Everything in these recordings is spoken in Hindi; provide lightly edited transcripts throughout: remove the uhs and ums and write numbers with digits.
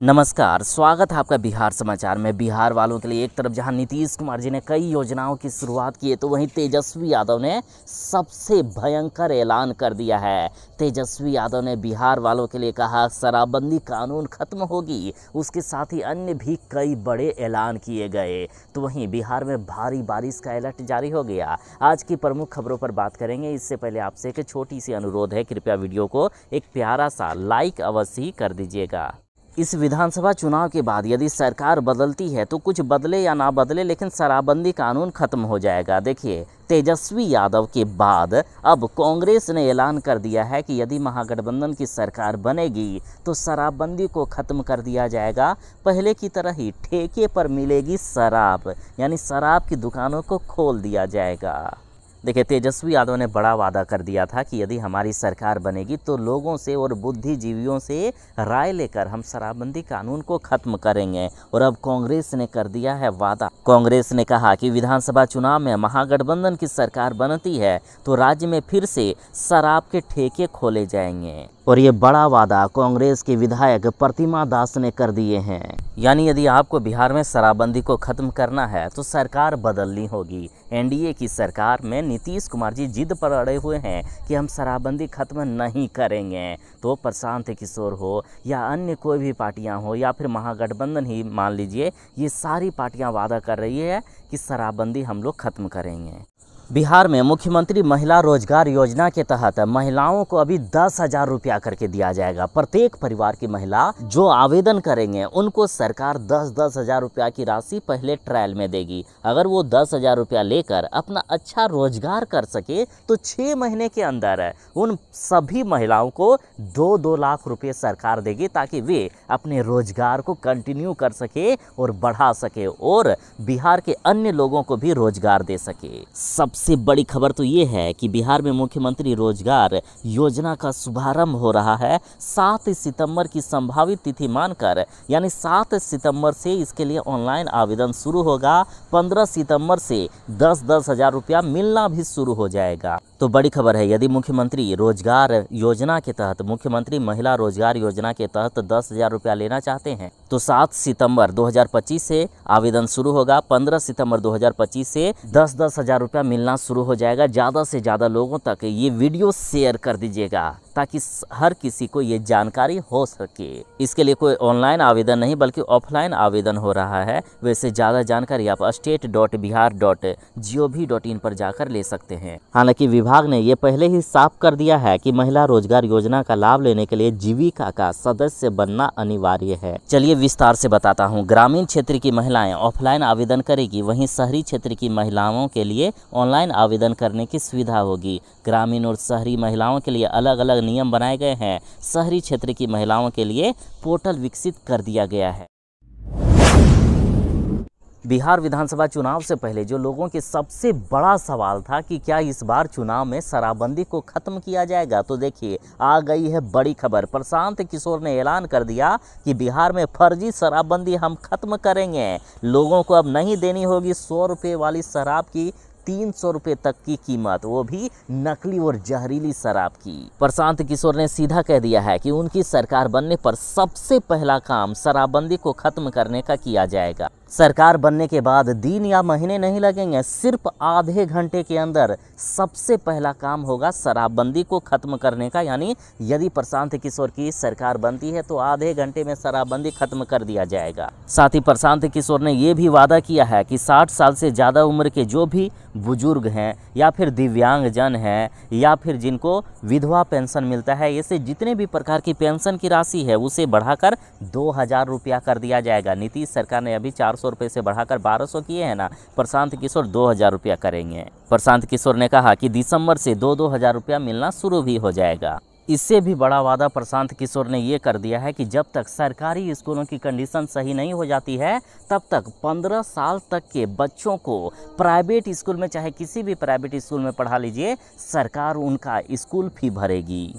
नमस्कार, स्वागत है आपका बिहार समाचार में। बिहार वालों के लिए एक तरफ जहां नीतीश कुमार जी ने कई योजनाओं की शुरुआत की है, तो वहीं तेजस्वी यादव ने सबसे भयंकर ऐलान कर दिया है। तेजस्वी यादव ने बिहार वालों के लिए कहा शराबबंदी कानून खत्म होगी, उसके साथ ही अन्य भी कई बड़े ऐलान किए गए। तो वहीं बिहार में भारी बारिश का अलर्ट जारी हो गया। आज की प्रमुख खबरों पर बात करेंगे। इससे पहले आपसे एक छोटी सी अनुरोध है, कृपया वीडियो को एक प्यारा सा लाइक अवश्य ही कर दीजिएगा। इस विधानसभा चुनाव के बाद यदि सरकार बदलती है तो कुछ बदले या ना बदले, लेकिन शराबबंदी कानून खत्म हो जाएगा। देखिए, तेजस्वी यादव के बाद अब कांग्रेस ने ऐलान कर दिया है कि यदि महागठबंधन की सरकार बनेगी तो शराबबंदी को खत्म कर दिया जाएगा। पहले की तरह ही ठेके पर मिलेगी शराब, यानी शराब की दुकानों को खोल दिया जाएगा। देखिए, तेजस्वी यादव ने बड़ा वादा कर दिया था कि यदि हमारी सरकार बनेगी तो लोगों से और बुद्धिजीवियों से राय लेकर हम शराबबंदी कानून को खत्म करेंगे। और अब कांग्रेस ने कर दिया है वादा। कांग्रेस ने कहा कि विधानसभा चुनाव में महागठबंधन की सरकार बनती है तो राज्य में फिर से शराब के ठेके खोले जाएंगे। और ये बड़ा वादा कांग्रेस के विधायक प्रतिमा दास ने कर दिए हैं। यानी यदि आपको बिहार में शराबबंदी को खत्म करना है तो सरकार बदलनी होगी। एनडीए की सरकार में नीतीश कुमार जी जिद पर अड़े हुए हैं कि हम शराबबंदी खत्म नहीं करेंगे। तो प्रशांत किशोर हो या अन्य कोई भी पार्टियां हो या फिर महागठबंधन ही मान लीजिए, ये सारी पार्टियां वादा कर रही है कि शराबबंदी हम लोग खत्म करेंगे। बिहार में मुख्यमंत्री महिला रोजगार योजना के तहत महिलाओं को अभी 10,000 रुपया करके दिया जाएगा। प्रत्येक परिवार की महिला जो आवेदन करेंगे उनको सरकार 10-10 हज़ार रुपया की राशि पहले ट्रायल में देगी। अगर वो 10,000 रुपया लेकर अपना अच्छा रोजगार कर सके तो 6 महीने के अंदर उन सभी महिलाओं को 2-2 लाख रुपये सरकार देगी, ताकि वे अपने रोजगार को कंटिन्यू कर सके और बढ़ा सके और बिहार के अन्य लोगों को भी रोजगार दे सके। सबसे बड़ी खबर तो ये है कि बिहार में मुख्यमंत्री रोजगार योजना का शुभारंभ हो रहा है। 7 सितंबर की संभावित तिथि मानकर, यानी 7 सितंबर से इसके लिए ऑनलाइन आवेदन शुरू होगा। 15 सितंबर से 10-10 हज़ार रुपया मिलना भी शुरू हो जाएगा। तो बड़ी खबर है, यदि मुख्यमंत्री रोजगार योजना के तहत, मुख्यमंत्री महिला रोजगार योजना के तहत 10,000 रुपया लेना चाहते हैं तो 7 सितंबर 2025 से आवेदन शुरू होगा। 15 सितंबर 2025 से 10-10 हज़ार रुपया मिलना शुरू हो जाएगा। ज़्यादा से ज़्यादा लोगों तक ये वीडियो शेयर कर दीजिएगा ताकि हर किसी को ये जानकारी हो सके। इसके लिए कोई ऑनलाइन आवेदन नहीं बल्कि ऑफलाइन आवेदन हो रहा है। वैसे ज़्यादा जानकारी आप state.bihar.gov.in पर जाकर ले सकते हैं। हालांकि विभाग ने ये पहले ही साफ कर दिया है कि महिला रोजगार योजना का लाभ लेने के लिए जीविका का सदस्य बनना अनिवार्य है। चलिए विस्तार से बताता हूँ। ग्रामीण क्षेत्र की महिलाएं ऑफलाइन आवेदन करेगी, वहीं शहरी क्षेत्र की महिलाओं के लिए ऑनलाइन आवेदन करने की सुविधा होगी। ग्रामीण और शहरी महिलाओं के लिए अलग अलग नियम बनाए गए हैं। शहरी क्षेत्र की महिलाओं के लिए पोर्टल विकसित कर दिया गया है। बिहार विधानसभा चुनाव से पहले जो लोगों के सबसे बड़ा सवाल था कि क्या इस बार चुनाव में शराबबंदी को खत्म किया जाएगा, तो देखिए आ गई है बड़ी खबर। प्रशांत किशोर ने ऐलान कर दिया कि बिहार में फर्जी शराबबंदी हम खत्म करेंगे। लोगों को अब नहीं देनी होगी 100 रुपये वाली शराब की 300 रुपये तक की कीमत, वो भी नकली और जहरीली शराब की। प्रशांत किशोर ने सीधा कह दिया है कि उनकी सरकार बनने पर सबसे पहला काम शराबबंदी को खत्म करने का किया जाएगा। सरकार बनने के बाद दिन या महीने नहीं लगेंगे, सिर्फ आधे घंटे के अंदर सबसे पहला काम होगा शराबबंदी को खत्म करने का। यानी यदि प्रशांत किशोर की सरकार बनती है तो आधे घंटे में शराबबंदी खत्म कर दिया जाएगा। साथ ही प्रशांत किशोर ने यह भी वादा किया है कि 60 साल से ज़्यादा उम्र के जो भी बुजुर्ग हैं या फिर दिव्यांगजन हैं या फिर जिनको विधवा पेंशन मिलता है, ऐसे जितने भी प्रकार की पेंशन की राशि है उसे बढ़ाकर 2,000 रुपया कर दिया जाएगा। नीतीश सरकार ने अभी 400 रुपये से बढ़ाकर 1,200 किए हैं ना, प्रशांत किशोर 2,000 रुपया करेंगे। प्रशांत किशोर ने कहा कि दिसंबर से 2-2 हज़ार रुपया मिलना शुरू भी हो जाएगा। इससे भी बड़ा वादा प्रशांत किशोर ने ये कर दिया है कि जब तक सरकारी स्कूलों की कंडीशन सही नहीं हो जाती है तब तक 15 साल तक के बच्चों को प्राइवेट स्कूल में, चाहे किसी भी प्राइवेट स्कूल में पढ़ा लीजिए, सरकार उनका स्कूल फी भरेगी।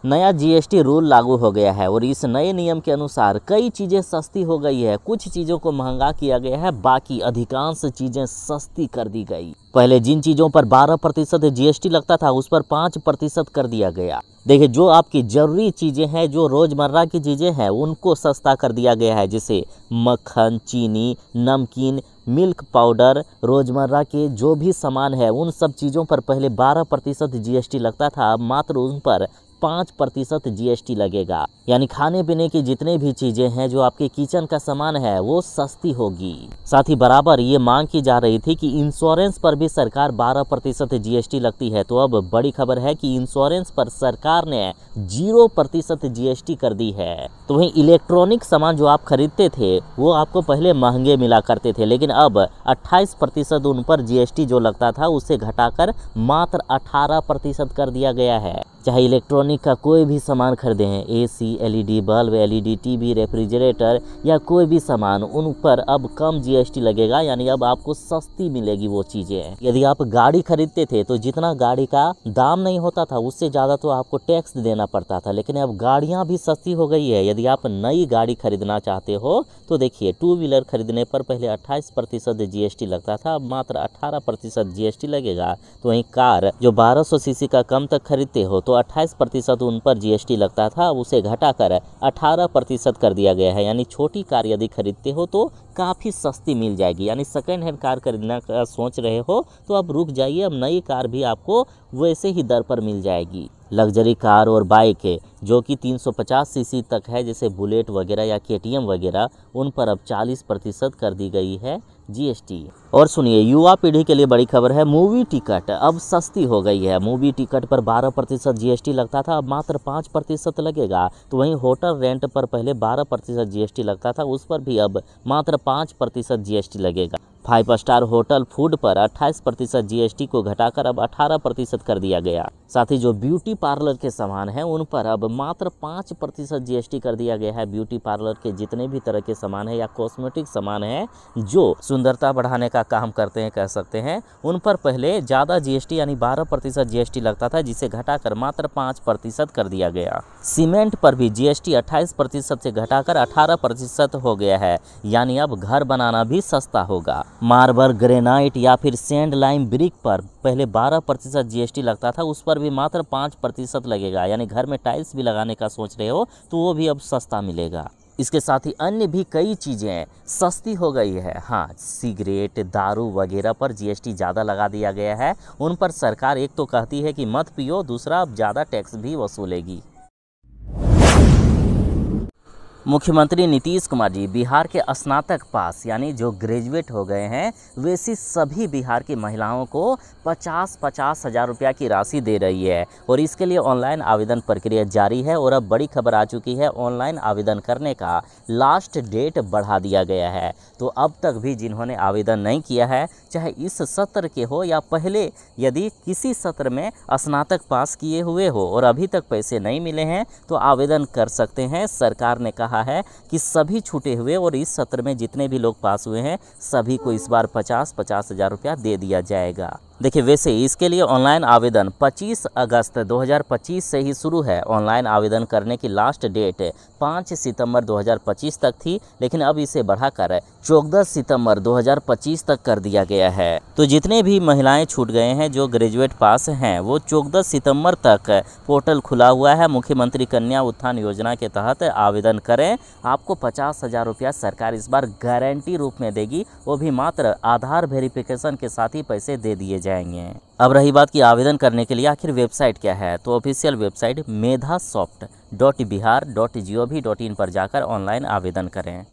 नया जीएसटी रूल लागू हो गया है और इस नए नियम के अनुसार कई चीज़ें सस्ती हो गई है, कुछ चीज़ों को महंगा किया गया है, बाकी अधिकांश चीज़ें सस्ती कर दी गई। पहले जिन चीज़ों पर 12% जीएसटी लगता था उस पर 5% कर दिया गया। देखिए, जो आपकी ज़रूरी चीज़ें हैं, जो रोज़मर्रा की चीज़ें हैं, उनको सस्ता कर दिया गया है, जैसे मक्खन, चीनी, नमकीन, मिल्क पाउडर, रोज़मर्रा के जो भी सामान है उन सब चीज़ों पर पहले 12% जीएसटी लगता था, अब मात्र उन पर 5% जीएसटी लगेगा। यानी खाने पीने की जितने भी चीज़ें हैं, जो आपके किचन का सामान है, वो सस्ती होगी। साथ ही बराबर ये मांग की जा रही थी कि इंश्योरेंस पर भी सरकार 12% जीएसटी लगती है, तो अब बड़ी खबर है कि इंश्योरेंस पर सरकार ने 0% जीएसटी कर दी है। तो वहीं इलेक्ट्रॉनिक सामान जो आप खरीदते थे वो आपको पहले महंगे मिला करते थे, लेकिन अब 28% उन पर जीएसटी जो लगता था उससे घटाकर मात्र 18% कर दिया गया है। चाहे इलेक्ट्रॉनिक का कोई भी सामान खरीदे हैं, AC, LED bulb, LED TV, refrigerator या कोई भी सामान, उन पर अब कम जीएसटी लगेगा, यानी अब आपको सस्ती मिलेगी वो चीज़ें। यदि आप गाड़ी खरीदते थे तो जितना गाड़ी का दाम नहीं होता था उससे ज़्यादा तो आपको टैक्स देना पड़ता था, लेकिन अब गाड़ियाँ भी सस्ती हो गई है। यदि आप नई गाड़ी खरीदना चाहते हो तो देखिए, 2 व्हीलर खरीदने पर पहले 28% जीएसटी लगता था, अब मात्र 18% जीएसटी लगेगा। तो वहीं कार जो 1200 सीसी का कम तक खरीदते हो तो 28% उन पर जीएसटी लगता था, उसे घटाकर 18% कर दिया गया है। यानी छोटी कार यदि खरीदते हो तो काफ़ी सस्ती मिल जाएगी। यानी सेकेंड हैंड कार खरीदना का सोच रहे हो तो अब रुक जाइए, अब नई कार भी आपको वैसे ही दर पर मिल जाएगी। लग्जरी कार और बाइक जो कि 350 सीसी तक है, जैसे बुलेट वगैरह या केटीएम वगैरह, उन पर अब 40% कर दी गई है जीएसटी। और सुनिए, युवा पीढ़ी के लिए बड़ी खबर है, मूवी टिकट अब सस्ती हो गई है। मूवी टिकट पर 12% जीएसटी लगता था, अब मात्र 5% लगेगा। तो वहीं होटल रेंट पर पहले 12% जीएसटी लगता था, उस पर भी अब मात्र 5% जीएसटी लगेगा। 5 स्टार होटल फूड पर 28% जीएसटी को घटाकर अब 18% कर दिया गया। साथ ही जो ब्यूटी पार्लर के सामान हैं उन पर अब मात्र 5% जीएसटी कर दिया गया है। ब्यूटी पार्लर के जितने भी तरह के सामान है या कॉस्मेटिक सामान है जो सुंदरता बढ़ाने का काम करते हैं, कह सकते हैं, उन पर पहले ज़्यादा जीएसटी यानी 12% जीएसटी लगता था, जिसे घटाकर मात्र 5% कर दिया गया। सीमेंट पर भी जीएसटी 28% से घटाकर 18% हो गया है, यानी अब घर बनाना भी सस्ता होगा। मार्बल, ग्रेनाइट या फिर सैंड लाइम ब्रिक पर पहले 12% जीएसटी लगता था, उस पर भी मात्र 5% लगेगा। यानी घर में टाइल्स भी लगाने का सोच रहे हो तो वो भी अब सस्ता मिलेगा। इसके साथ ही अन्य भी कई चीज़ें सस्ती हो गई है। हाँ, सिगरेट, दारू वगैरह पर जीएसटी ज़्यादा लगा दिया गया है। उन पर सरकार एक तो कहती है कि मत पियो, दूसरा अब ज़्यादा टैक्स भी वसूलेगी। मुख्यमंत्री नीतीश कुमार जी बिहार के स्नातक पास यानी जो ग्रेजुएट हो गए हैं वैसी सभी बिहार की महिलाओं को 50-50 हज़ार रुपया की राशि दे रही है और इसके लिए ऑनलाइन आवेदन प्रक्रिया जारी है। और अब बड़ी खबर आ चुकी है, ऑनलाइन आवेदन करने का लास्ट डेट बढ़ा दिया गया है। तो अब तक भी जिन्होंने आवेदन नहीं किया है, चाहे इस सत्र के हो या पहले, यदि किसी सत्र में स्नातक पास किए हुए हो और अभी तक पैसे नहीं मिले हैं तो आवेदन कर सकते हैं। सरकार ने कहा है कि सभी छूटे हुए और इस सत्र में जितने भी लोग पास हुए हैं सभी को इस बार 50-50 हज़ार रुपया दे दिया जाएगा। देखिए, वैसे इसके लिए ऑनलाइन आवेदन 25 अगस्त 2025 से ही शुरू है। ऑनलाइन आवेदन करने की लास्ट डेट 5 सितंबर 2025 तक थी, लेकिन अब इसे बढ़ाकर 14 सितंबर 2025 तक कर दिया गया है। तो जितने भी महिलाएं छूट गए हैं जो ग्रेजुएट पास हैं वो 14 सितंबर तक पोर्टल खुला हुआ है। मुख्यमंत्री कन्या उत्थान योजना के तहत आवेदन करें, आपको 50 हज़ार रुपया सरकार इस बार गारंटी रूप में देगी, वो भी मात्र आधार वेरिफिकेशन के साथ ही पैसे दे दिए जाएंगे। अब रही बात कि आवेदन करने के लिए आखिर वेबसाइट क्या है, तो ऑफिशियल वेबसाइट medhasoft.bihar.gov.in पर जाकर ऑनलाइन आवेदन करें।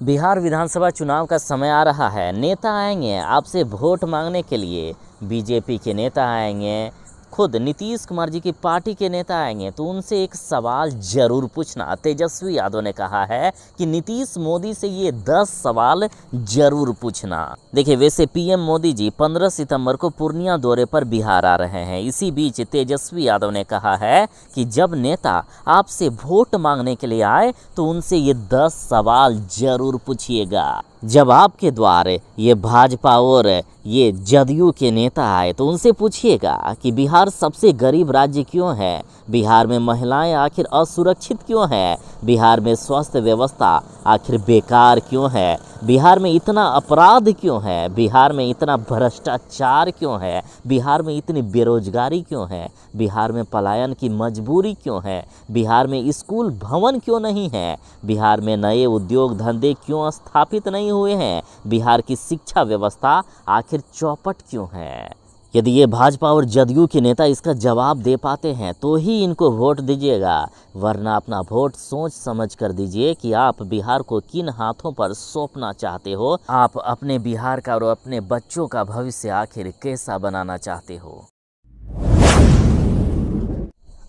बिहार विधानसभा चुनाव का समय आ रहा है। नेता आएंगे आपसे वोट मांगने के लिए, बीजेपी के नेता आएंगे, खुद नीतीश कुमार जी की पार्टी के नेता आएंगे तो उनसे एक सवाल जरूर पूछना। तेजस्वी यादव ने कहा है कि नीतीश मोदी से ये 10 सवाल जरूर पूछना। देखिए, वैसे पीएम मोदी जी 15 सितंबर को पूर्णिया दौरे पर बिहार आ रहे हैं। इसी बीच तेजस्वी यादव ने कहा है कि जब नेता आपसे वोट मांगने के लिए आए तो उनसे ये 10 सवाल जरूर पूछिएगा। जब आपके द्वार ये भाजपा और ये जदयू के नेता आए तो उनसे पूछिएगा कि बिहार सबसे गरीब राज्य क्यों है, बिहार में महिलाएं आखिर असुरक्षित क्यों है, बिहार में स्वास्थ्य व्यवस्था आखिर बेकार क्यों है, बिहार में इतना अपराध क्यों है, बिहार में इतना भ्रष्टाचार क्यों है, बिहार में इतनी बेरोजगारी क्यों है, बिहार में पलायन की मजबूरी क्यों है, बिहार में स्कूल भवन क्यों नहीं है, बिहार में नए उद्योग धंधे क्यों स्थापित नहीं हुए हैं, बिहार की शिक्षा व्यवस्था आखिर चौपट क्यों है। यदि ये भाजपा और जदयू के नेता इसका जवाब दे पाते हैं तो ही इनको वोट दीजिएगा, वरना अपना वोट सोच समझ कर दीजिए कि आप बिहार को किन हाथों पर सौंपना चाहते हो, आप अपने बिहार का और अपने बच्चों का भविष्य आखिर कैसा बनाना चाहते हो।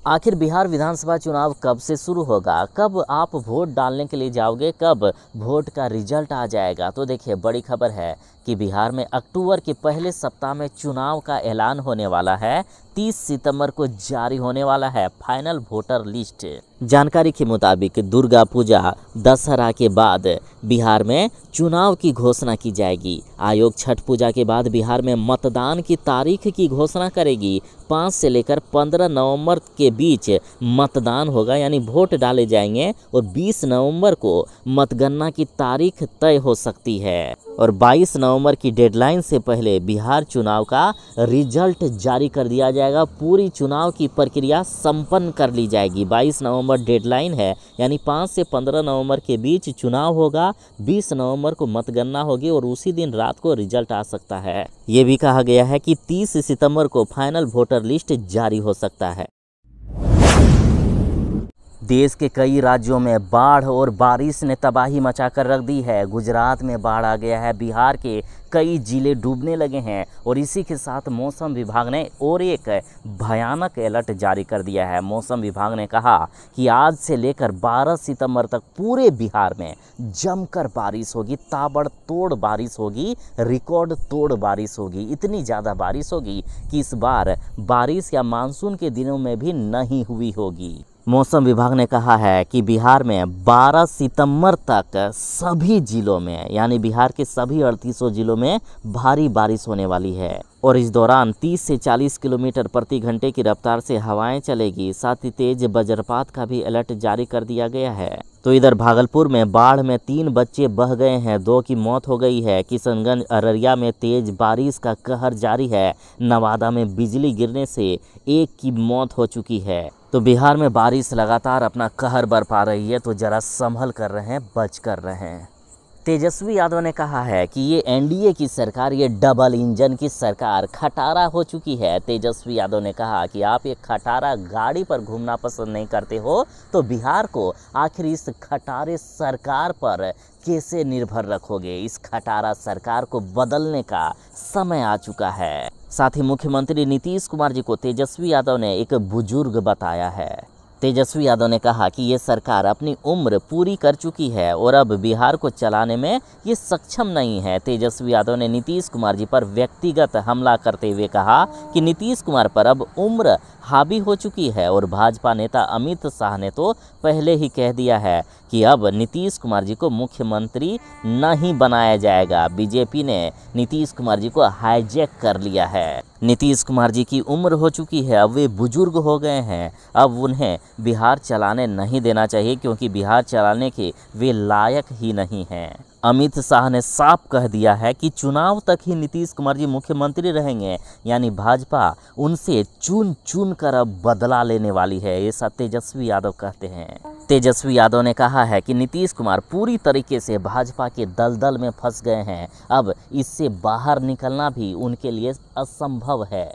आखिर बिहार विधानसभा चुनाव कब से शुरू होगा, कब आप वोट डालने के लिए जाओगे, कब वोट का रिजल्ट आ जाएगा। तो देखिए, बड़ी खबर है कि बिहार में अक्टूबर के पहले सप्ताह में चुनाव का ऐलान होने वाला है। 30 सितंबर को जारी होने वाला है फाइनल वोटर लिस्ट। जानकारी के मुताबिक दुर्गा पूजा दशहरा के बाद बिहार में चुनाव की घोषणा की जाएगी। आयोग छठ पूजा के बाद बिहार में मतदान की तारीख की घोषणा करेगी। 5 से लेकर 15 नवंबर के बीच मतदान होगा, यानी वोट डाले जाएंगे और 20 नवंबर को मतगणना की तारीख तय हो सकती है और 22 नवंबर की डेडलाइन से पहले बिहार चुनाव का रिजल्ट जारी कर दिया जाएगा। पूरी चुनाव की प्रक्रिया संपन्न कर ली जाएगी। 22 नवंबर डेडलाइन है, यानी 5 से 15 नवंबर के बीच चुनाव होगा। 20 नवंबर को मतगणना होगी और उसी दिन रात को रिजल्ट आ सकता है। ये भी कहा गया है कि 30 सितंबर को फाइनल वोटर लिस्ट जारी हो सकता है। देश के कई राज्यों में बाढ़ और बारिश ने तबाही मचाकर रख दी है। गुजरात में बाढ़ आ गया है, बिहार के कई जिले डूबने लगे हैं और इसी के साथ मौसम विभाग ने और एक भयानक अलर्ट जारी कर दिया है। मौसम विभाग ने कहा कि आज से लेकर 12 सितंबर तक पूरे बिहार में जमकर बारिश होगी, ताबड़तोड़ बारिश होगी, रिकॉर्ड तोड़ बारिश होगी। इतनी ज़्यादा बारिश होगी कि इस बार बारिश या मानसून के दिनों में भी नहीं हुई होगी। मौसम विभाग ने कहा है कि बिहार में 12 सितंबर तक सभी जिलों में, यानी बिहार के सभी 38 जिलों में भारी बारिश होने वाली है और इस दौरान 30 से 40 किलोमीटर प्रति घंटे की रफ्तार से हवाएं चलेगी। साथ ही तेज वज्रपात का भी अलर्ट जारी कर दिया गया है। तो इधर भागलपुर में बाढ़ में 3 बच्चे बह गए हैं, 2 की मौत हो गई है। किशनगंज अररिया में तेज बारिश का कहर जारी है। नवादा में बिजली गिरने से 1 की मौत हो चुकी है। तो बिहार में बारिश लगातार अपना कहर बरपा रही है, तो जरा संभल कर रहें, बच कर रहें। तेजस्वी यादव ने कहा है कि ये एनडीए की सरकार, ये डबल इंजन की सरकार खटारा हो चुकी है। तेजस्वी यादव ने कहा कि आप ये खटारा गाड़ी पर घूमना पसंद नहीं करते हो, तो बिहार को आखिर इस खटारे सरकार पर कैसे निर्भर रखोगे। इस खटारा सरकार को बदलने का समय आ चुका है। साथ ही मुख्यमंत्री नीतीश कुमार जी को तेजस्वी यादव ने एक बुजुर्ग बताया है। तेजस्वी यादव ने कहा कि ये सरकार अपनी उम्र पूरी कर चुकी है और अब बिहार को चलाने में ये सक्षम नहीं है। तेजस्वी यादव ने नीतीश कुमार जी पर व्यक्तिगत हमला करते हुए कहा कि नीतीश कुमार पर अब उम्र हावी हो चुकी है और भाजपा नेता अमित शाह ने तो पहले ही कह दिया है कि अब नीतीश कुमार जी को मुख्यमंत्री नहीं बनाया जाएगा। बीजेपी ने नीतीश कुमार जी को हाईजैक कर लिया है। नीतीश कुमार जी की उम्र हो चुकी है, अब वे बुजुर्ग हो गए हैं, अब उन्हें बिहार चलाने नहीं देना चाहिए क्योंकि बिहार चलाने के वे लायक ही नहीं हैं। अमित शाह ने साफ कह दिया है कि चुनाव तक ही नीतीश कुमार जी मुख्यमंत्री रहेंगे, यानी भाजपा उनसे चुन चुन कर अब बदला लेने वाली है, ऐसा तेजस्वी यादव कहते हैं। तेजस्वी यादव ने कहा है कि नीतीश कुमार पूरी तरीके से भाजपा के दलदल में फंस गए हैं, अब इससे बाहर निकलना भी उनके लिए असंभव है।